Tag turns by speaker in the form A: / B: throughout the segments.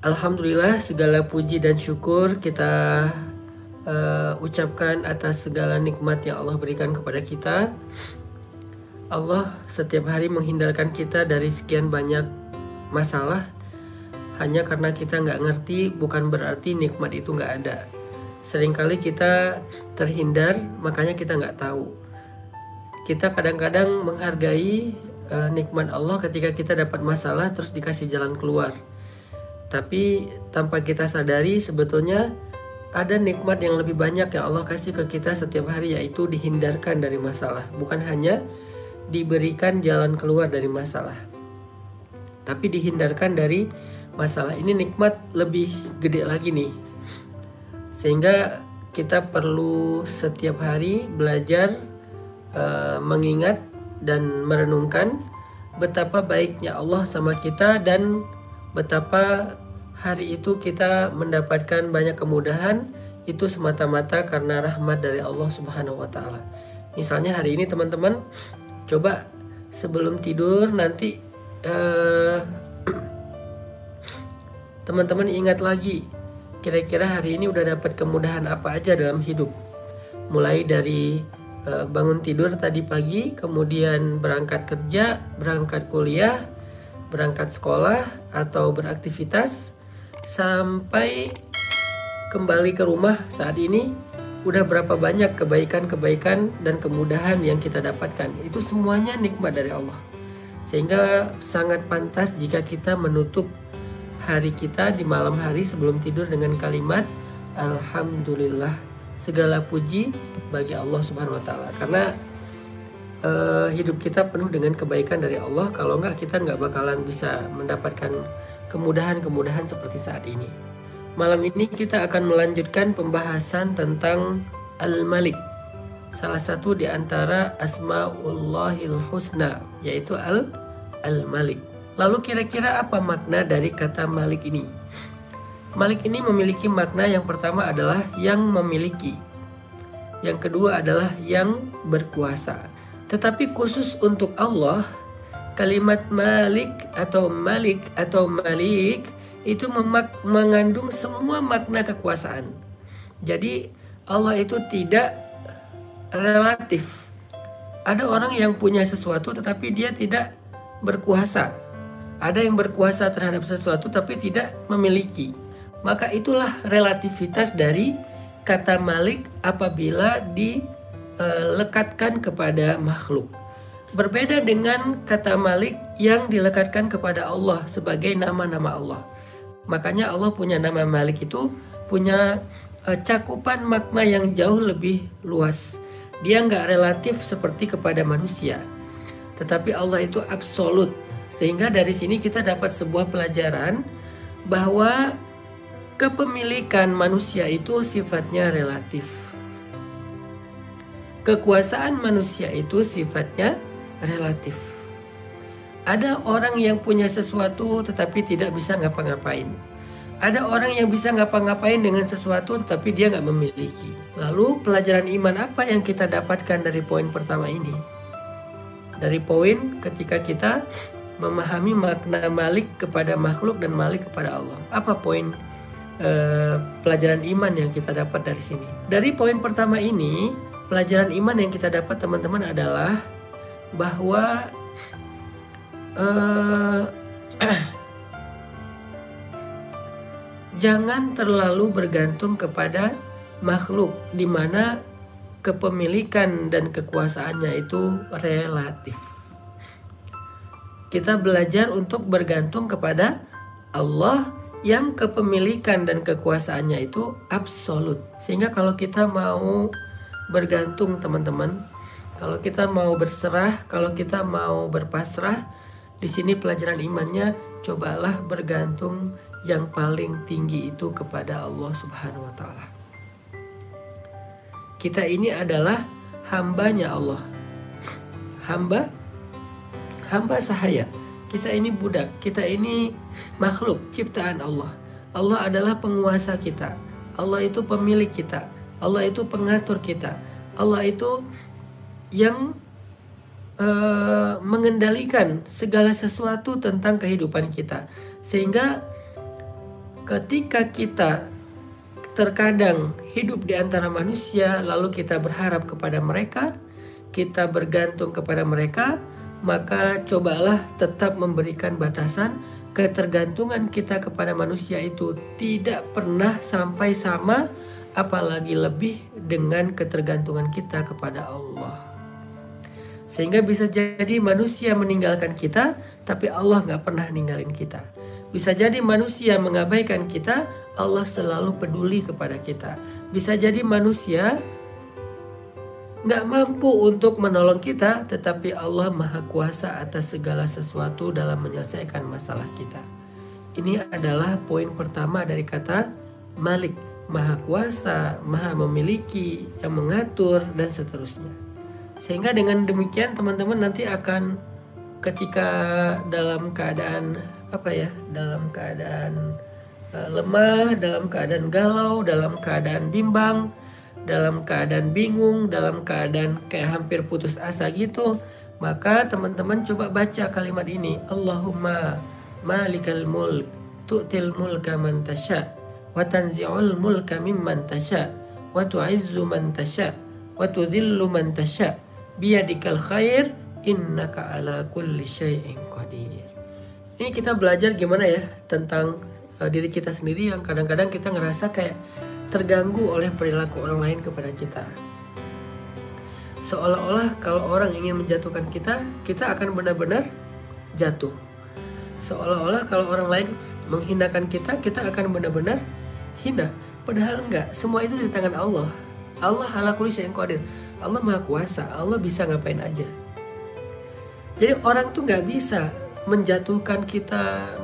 A: Alhamdulillah, segala puji dan syukur kita ucapkan atas segala nikmat yang Allah berikan kepada kita. Allah setiap hari menghindarkan kita dari sekian banyak masalah. Hanya karena kita nggak ngerti, bukan berarti nikmat itu nggak ada. Seringkali kita terhindar, makanya kita nggak tahu. Kita kadang-kadang menghargai nikmat Allah ketika kita dapat masalah terus dikasih jalan keluar. Tapi tanpa kita sadari sebetulnya ada nikmat yang lebih banyak yang Allah kasih ke kita setiap hari, yaitu dihindarkan dari masalah. Bukan hanya diberikan jalan keluar dari masalah, tapi dihindarkan dari masalah. Ini nikmat lebih gede lagi nih. Sehingga kita perlu setiap hari belajar mengingat dan merenungkan betapa baiknya Allah sama kita dan betapa hari itu kita mendapatkan banyak kemudahan itu semata-mata karena rahmat dari Allah Subhanahu wa taala. Misalnya hari ini teman-teman coba sebelum tidur nanti teman-teman ingat lagi kira-kira hari ini udah dapat kemudahan apa aja dalam hidup. Mulai dari bangun tidur tadi pagi, kemudian berangkat kerja, berangkat kuliah, berangkat sekolah atau beraktivitas, sampai kembali ke rumah saat ini, udah berapa banyak kebaikan-kebaikan dan kemudahan yang kita dapatkan. Itu semuanya nikmat dari Allah. Sehingga sangat pantas jika kita menutup hari kita di malam hari sebelum tidur dengan kalimat Alhamdulillah, segala puji bagi Allah Subhanahu wa taala. Karena hidup kita penuh dengan kebaikan dari Allah. Kalau enggak, kita nggak bakalan bisa mendapatkan kemudahan-kemudahan seperti saat ini. Malam ini kita akan melanjutkan pembahasan tentang Al-Malik, salah satu di antara Asmaullahil Husna, yaitu Al-Malik. Lalu kira-kira apa makna dari kata Malik ini? Malik ini memiliki makna yang pertama adalah yang memiliki, yang kedua adalah yang berkuasa. Tetapi khusus untuk Allah, kalimat Malik atau Malik atau Malik itu mengandung semua makna kekuasaan. Jadi Allah itu tidak relatif. Ada orang yang punya sesuatu tetapi dia tidak berkuasa. Ada yang berkuasa terhadap sesuatu tapi tidak memiliki. Maka itulah relativitas dari kata Malik apabila dilekatkan kepada makhluk. Berbeda dengan kata Malik yang dilekatkan kepada Allah sebagai nama-nama Allah. Makanya Allah punya nama Malik itu punya cakupan makna yang jauh lebih luas. Dia nggak relatif seperti kepada manusia, tetapi Allah itu absolut. Sehingga dari sini kita dapat sebuah pelajaran bahwa kepemilikan manusia itu sifatnya relatif. Kekuasaan manusia itu sifatnya relatif. Ada orang yang punya sesuatu tetapi tidak bisa ngapa-ngapain. Ada orang yang bisa ngapa-ngapain dengan sesuatu tetapi dia nggak memiliki. Lalu pelajaran iman apa yang kita dapatkan dari poin pertama ini? Dari poin ketika kita memahami makna Malik kepada makhluk dan Malik kepada Allah. Apa poin pelajaran iman yang kita dapat dari sini? Dari poin pertama ini, pelajaran iman yang kita dapat teman-teman adalah bahwa jangan terlalu bergantung kepada makhluk di mana kepemilikan dan kekuasaannya itu relatif. Kita belajar untuk bergantung kepada Allah yang kepemilikan dan kekuasaannya itu absolut. Sehingga kalau kita mau bergantung teman-teman, kalau kita mau berserah, kalau kita mau berpasrah, di sini pelajaran imannya cobalah bergantung yang paling tinggi itu kepada Allah Subhanahu wa taala. Kita ini adalah hambanya Allah. Hamba sahaya. Kita ini budak, kita ini makhluk ciptaan Allah. Allah adalah penguasa kita. Allah itu pemilik kita. Allah itu pengatur kita. Allah itu yang mengendalikan segala sesuatu tentang kehidupan kita. Sehingga ketika kita terkadang hidup di antara manusia, lalu kita berharap kepada mereka, kita bergantung kepada mereka, maka cobalah tetap memberikan batasan. Ketergantungan kita kepada manusia itu tidak pernah sampai sama, apalagi lebih dengan ketergantungan kita kepada Allah. Sehingga bisa jadi manusia meninggalkan kita, tapi Allah gak pernah ninggalin kita. Bisa jadi manusia mengabaikan kita, Allah selalu peduli kepada kita. Bisa jadi manusia gak mampu untuk menolong kita, tetapi Allah Maha Kuasa atas segala sesuatu dalam menyelesaikan masalah kita. Ini adalah poin pertama dari kata Malik, Maha Kuasa, Maha Memiliki, yang mengatur, dan seterusnya. Sehingga dengan demikian teman-teman nanti akan ketika dalam keadaan dalam keadaan lemah, dalam keadaan galau, dalam keadaan bimbang, dalam keadaan bingung, dalam keadaan kayak hampir putus asa gitu, maka teman-teman coba baca kalimat ini. Allahumma malikal mulk tu'til mulka man tasha wa tanzi'ul mulka mimman tasha wa tu'izzu man tasha wa tudhillu man tasha biyadikal khair innaka ala kulli syai'in qadir. Ini kita belajar gimana ya tentang diri kita sendiri yang kadang-kadang kita ngerasa kayak terganggu oleh perilaku orang lain kepada kita. Seolah-olah kalau orang ingin menjatuhkan kita, kita akan benar-benar jatuh. Seolah-olah kalau orang lain menghinakan kita, kita akan benar-benar hina. Padahal enggak, semua itu di tangan Allah. Allah ala kulli syai'in qadir. Allah Maha Kuasa, Allah bisa ngapain aja. Jadi orang tuh nggak bisa menjatuhkan kita,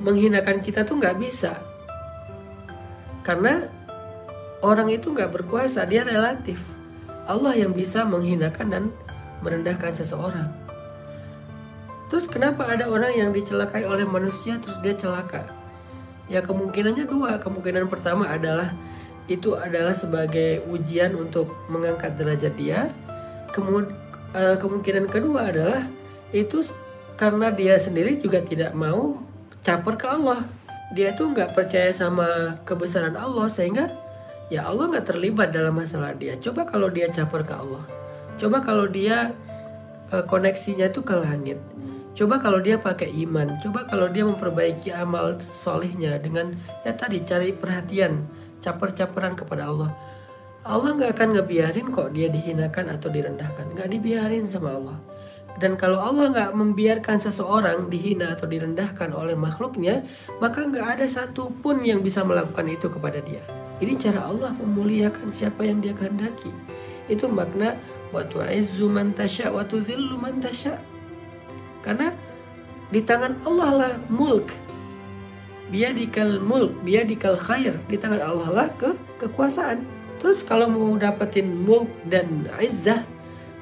A: menghinakan kita tuh nggak bisa. Karena orang itu nggak berkuasa, dia relatif. Allah yang bisa menghinakan dan merendahkan seseorang. Terus kenapa ada orang yang dicelakai oleh manusia terus dia celaka? Ya kemungkinannya dua. Kemungkinan pertama adalah itu adalah sebagai ujian untuk mengangkat derajat dia. Kemungkinan kedua adalah itu karena dia sendiri juga tidak mau caper ke Allah. Dia tuh nggak percaya sama kebesaran Allah, sehingga ya Allah nggak terlibat dalam masalah dia. Coba kalau dia caper ke Allah, coba kalau dia koneksinya itu ke langit, coba kalau dia pakai iman, coba kalau dia memperbaiki amal solihnya dengan ya tadi cari perhatian, caper-caperan kepada Allah. Allah nggak akan ngebiarin kok dia dihinakan atau direndahkan, nggak dibiarin sama Allah. Dan kalau Allah nggak membiarkan seseorang dihina atau direndahkan oleh makhluknya, maka nggak ada satupun yang bisa melakukan itu kepada dia. Ini cara Allah memuliakan siapa yang dia kehendaki. Itu makna wa tu'izzu man tasya wa tudhillu man tasya. Karena di tangan Allah lah mulk. Biyadikal mulk, biyadikal khair. Di tangan Allah lah kekuasaan. Terus kalau mau dapetin mulk dan izzah,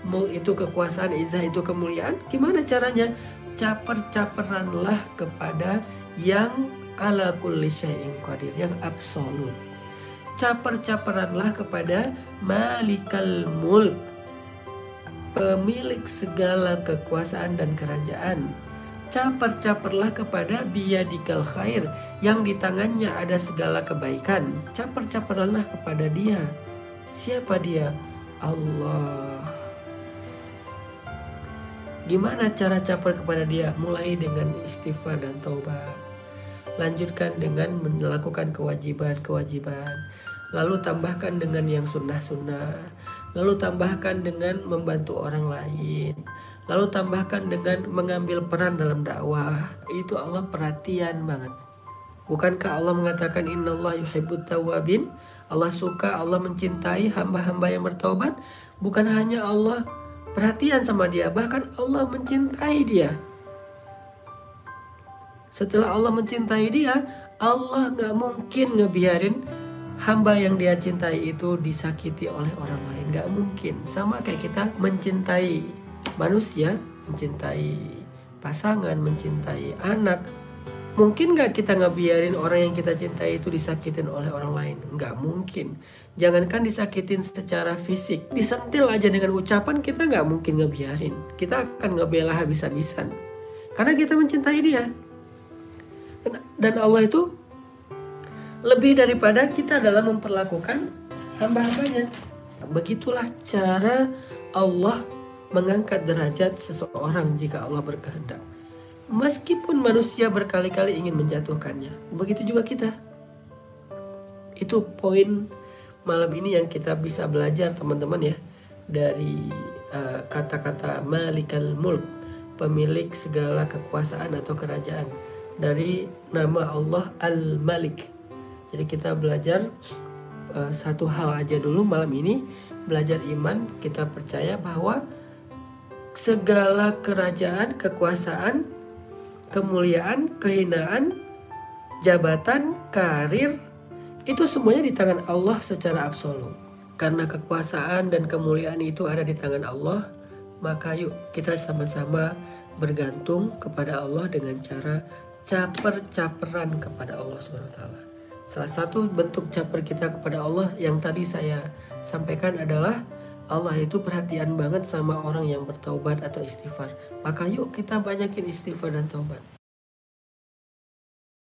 A: mulk itu kekuasaan, izzah itu kemuliaan, gimana caranya? Caper-caperanlah kepada yang ala kulli syai'in qadir, yang absolut. Caper-caperanlah kepada malikal mulk, pemilik segala kekuasaan dan kerajaan. Caper-caperlah kepada biyadikal khair, yang di tangannya ada segala kebaikan. Caper-caperlah kepada dia. Siapa dia? Allah. Gimana cara caper kepada dia? Mulai dengan istighfar dan taubat. Lanjutkan dengan melakukan kewajiban-kewajiban. Lalu tambahkan dengan yang sunnah-sunnah. Lalu tambahkan dengan membantu orang lain. Lalu tambahkan dengan mengambil peran dalam dakwah. Itu Allah perhatian banget. Bukankah Allah mengatakan innallaha yuhibbut tawwabin? Allah suka, Allah mencintai hamba-hamba yang bertaubat. Bukan hanya Allah perhatian sama dia, bahkan Allah mencintai dia. Setelah Allah mencintai dia, Allah gak mungkin ngebiarin hamba yang dia cintai itu disakiti oleh orang lain. Gak mungkin. Sama kayak kita mencintai manusia, mencintai pasangan, mencintai anak. Mungkin gak kita ngebiarin orang yang kita cintai itu disakitin oleh orang lain? Gak mungkin. Jangankan disakitin secara fisik, disentil aja dengan ucapan kita gak mungkin ngebiarin. Kita akan ngebela habis-habisan karena kita mencintai dia. Dan Allah itu lebih daripada kita dalam memperlakukan hamba-hambanya. Begitulah cara Allah mengangkat derajat seseorang jika Allah berkehendak. Meskipun manusia berkali-kali ingin menjatuhkannya, begitu juga kita. Itu poin malam ini yang kita bisa belajar teman-teman ya, dari kata-kata Malikal Mulk, pemilik segala kekuasaan atau kerajaan, dari nama Allah Al-Malik. Jadi kita belajar satu hal aja dulu malam ini, belajar iman. Kita percaya bahwa segala kerajaan, kekuasaan, kemuliaan, kehinaan, jabatan, karir, itu semuanya di tangan Allah secara absolut. Karena kekuasaan dan kemuliaan itu ada di tangan Allah, maka yuk kita sama-sama bergantung kepada Allah dengan cara caper-caperan kepada Allah SWT. Salah satu bentuk caper kita kepada Allah yang tadi saya sampaikan adalah Allah itu perhatian banget sama orang yang bertaubat atau istighfar. Maka yuk kita banyakin istighfar dan taubat.